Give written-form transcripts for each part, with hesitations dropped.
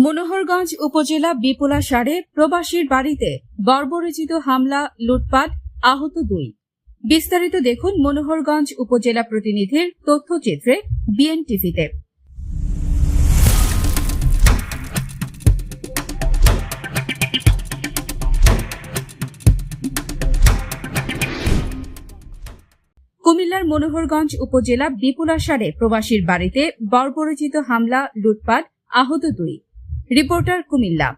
মনোহরগঞ্জ উপজেলা বিপুলা সারে প্রবাসীর বাড়িতে বর্বরোচিত হামলা, লুটপাট, আহত 2। বিস্তারিত দেখুন মনোহরগঞ্জ উপজেলা প্রতিনিধির তথ্যচিত্রে বিএনটিভিতে। কুমিল্লার মনোহরগঞ্জ উপজেলা বিপুলা সারে প্রবাসীর বাড়িতে বর্বরোচিত হামলা, লুটপাট, আহত 2। রিপোর্টার, কুমিল্লা।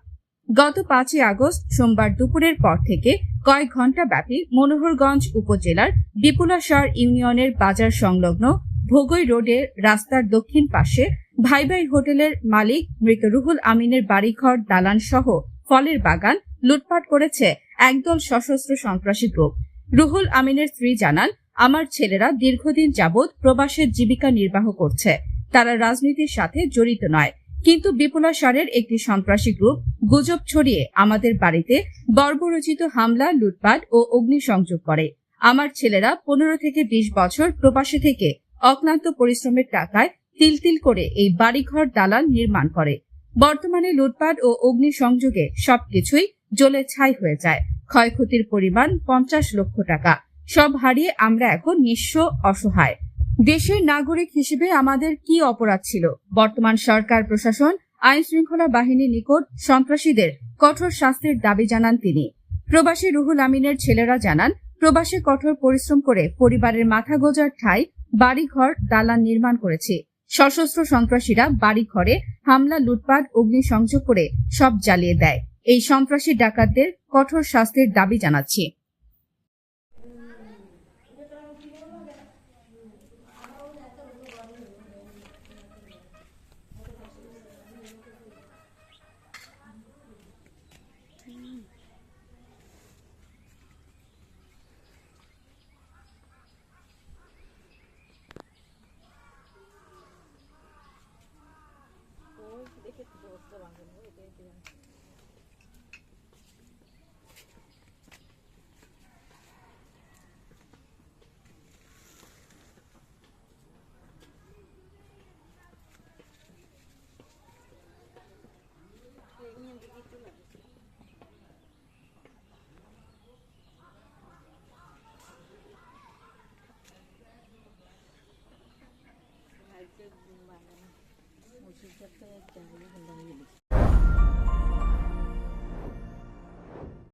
গত 5 আগস্ট সোমবার দুপুরের পর থেকে কয়েক ঘণ্টা ব্যাপী মনোহরগঞ্জ উপজেলার বিপুলাসার ইউনিয়নের বাজার সংলগ্ন ভোগই রোডের রাস্তার দক্ষিণ পাশে ভাই ভাই হোটেলের মালিক মৃত রুহুল আমিনের বাড়িঘর, দালান সহ ফলের বাগান লুটপাট করেছে একদল সশস্ত্র সন্ত্রাসী গ্রুপ। রুহুল আমিনের স্ত্রী জানান, আমার ছেলেরা দীর্ঘদিন যাবৎ প্রবাসের জীবিকা নির্বাহ করছে। তারা রাজনীতির সাথে জড়িত নয়, কিন্তু বিপুলাসারের একটি সন্ত্রাসী গ্রুপ গুজব ছড়িয়ে আমাদের বাড়িতে বর্বরোচিত হামলা, লুটপাট ও অগ্নিসংযোগ করে। আমার ছেলেরা 15 থেকে 20 বছর প্রবাসে থেকে অক্লান্ত পরিশ্রমের টাকায় তিল তিল করে এই বাড়িঘর, দালান নির্মাণ করে। বর্তমানে লুটপাট ও অগ্নিসংযোগে সবকিছুই জ্বলে ছাই হয়ে যায়। ক্ষয়ক্ষতির পরিমাণ 50 লক্ষ টাকা। সব হারিয়ে আমরা এখন নিঃস্ব, অসহায়। দেশের নাগরিক হিসেবে আমাদের কি অপরাধ ছিল? বর্তমান সরকার, প্রশাসন, আইন শৃঙ্খলা বাহিনীর নিকট সন্ত্রাসীদের কঠোর শাস্তির দাবি জানান তিনি। প্রবাসী রুহুল আমিনের ছেলেরা জানান, প্রবাসে কঠোর পরিশ্রম করে পরিবারের মাথা গোঁজার ঠাঁই বাড়িঘর, দালান নির্মাণ করেছি। সশস্ত্র সন্ত্রাসীরা বাড়িঘরে হামলা, লুটপাট, অগ্নিসংযোগ করে সব জ্বালিয়ে দেয়। এই সন্ত্রাসী ডাকাতদের কঠোর শাস্তির দাবি জানাচ্ছি।